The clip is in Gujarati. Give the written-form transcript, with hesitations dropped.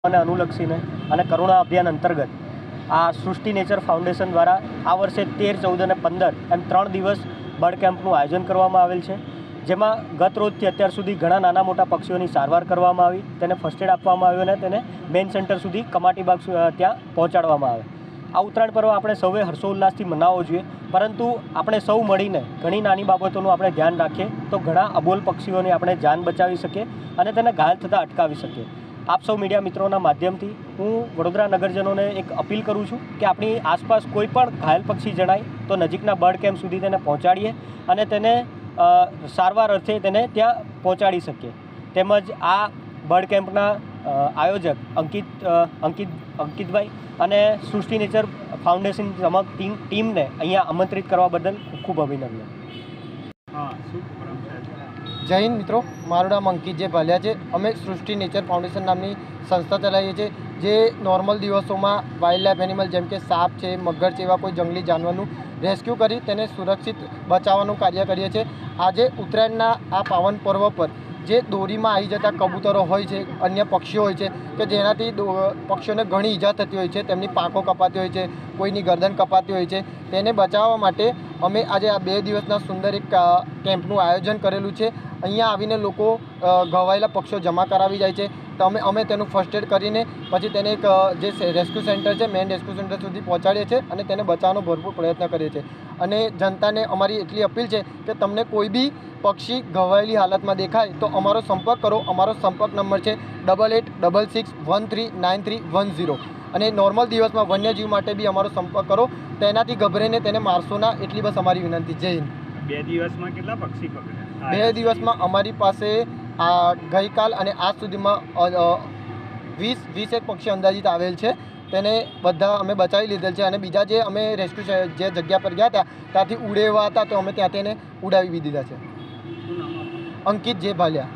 અને અનુલક્ષીને અને કરુણા અભિયાન અંતર્ગત આ સૃષ્ટિ નેચર ફાઉન્ડેશન દ્વારા આ વર્ષે 13, 14 અને 15 એમ 3 દિવસ બર્ડ કેમ્પનું આયોજન કરવામાં આવેલ છે, જેમાં ગત રોજથી અત્યાર સુધી ઘણા નાના મોટા પક્ષીઓની સારવાર કરવામાં આવી, તેને ફર્સ્ટ એડ આપવામાં આવ્યું અને તેને મેઇન સેન્ટર સુધી કમાટીબાગ ત્યાં પહોંચાડવામાં આવે. આ ઉત્તરાયણ પર્વ આપણે સૌએ હર્ષોલ્લાસથી મનાવવો જોઈએ, પરંતુ આપણે સૌ મળીને ઘણી નાની બાબતોનું આપણે ધ્યાન રાખીએ તો ઘણા અબોલ પક્ષીઓની આપણે જાન બચાવી શકીએ અને તેને ઘાયલ થતાં અટકાવી શકીએ. આપ સૌ મીડિયા મિત્રોના માધ્યમથી હું વડોદરા નગરજનોને એક અપીલ કરું છું કે આપણી આસપાસ કોઈ પણ ઘાયલ પક્ષી જણાય તો નજીકના બર્ડ કેમ્પ સુધી તેને પહોંચાડીએ અને તેને સારવાર અર્થે તેને ત્યાં પહોંચાડી શકીએ. તેમજ આ બર્ડ કેમ્પના આયોજક અંકિતભાઈ અને સૃષ્ટિ નેચર ફાઉન્ડેશન સમગ્ર ટીમને અહીંયા આમંત્રિત કરવા બદલ ખૂબ ખૂબ અભિનંદન. જય હિન્દ મિત્રો, મારું નામ અંકિત જે ભાલિયા છે. અમે સૃષ્ટિ નેચર ફાઉન્ડેશન નામની સંસ્થા ચલાવીએ છીએ, જે નોર્મલ દિવસોમાં વાઇલ્ડ લાઈફ એનિમલ જેમ કે સાપ છે, મગર છે, એવા કોઈ જંગલી જાનવરનું રેસ્ક્યુ કરી તેને સુરક્ષિત બચાવવાનું કાર્ય કરીએ છીએ. આજે ઉત્તરાયણના આ પાવન પર્વ પર જે દોરીમાં આવી જતા કબૂતરો હોય છે, અન્ય પક્ષીઓ હોય છે કે જેનાથી પક્ષીઓને ઘણી ઈજા થતી હોય છે, તેમની પાંખો કપાતી હોય છે, કોઈની ગરદન કપાતી હોય છે, તેને બચાવવા માટે અમે આજે આ 2 દિવસના સુંદર એક કેમ્પનું આયોજન કરેલું છે. અહીંયા આવીને લોકો ઘવાયેલા પક્ષીઓ જમા કરાવી જાય છે, તો અમે તેનું ફર્સ્ટ એડ કરીને પછી તેને એક જે રેસ્ક્યુ સેન્ટર છે, મેઇન રેસ્ક્યુ સેન્ટર સુધી પહોંચાડીએ છીએ અને તેને બચાવવાનો ભરપૂર પ્રયત્ન કરીએ છીએ. અને જનતાને અમારી એટલી અપીલ છે કે તમને કોઈ બી પક્ષી ઘવાયેલી હાલતમાં દેખાય તો અમારો સંપર્ક કરો. અમારો સંપર્ક નંબર છે 8866139310. અને નોર્મલ દિવસમાં વન્યજીવ માટે બી અમારો સંપર્ક કરો. તેનાથી ગભરાઈને તેને મારશો ના, એટલી બસ અમારી વિનંતી. જય હિન્દ. 2 દિવસમાં કેટલા પક્ષી પકડ્યા? 2 દિવસમાં અમારી પાસે ગઈકાલ અને આજ સુધીમાં 20 પક્ષી અંદાજિત આવેલ છે. તેને બધા અમે બચાવી લીધેલ છે અને બીજા જે અમે રેસ્ક્યુ જે જગ્યા પર ગયા હતા ત્યાંથી ઉડેવા હતા તો અમે ત્યાં તેને ઉડાવી દીધા છે. અંકિત જે ભાલિયા.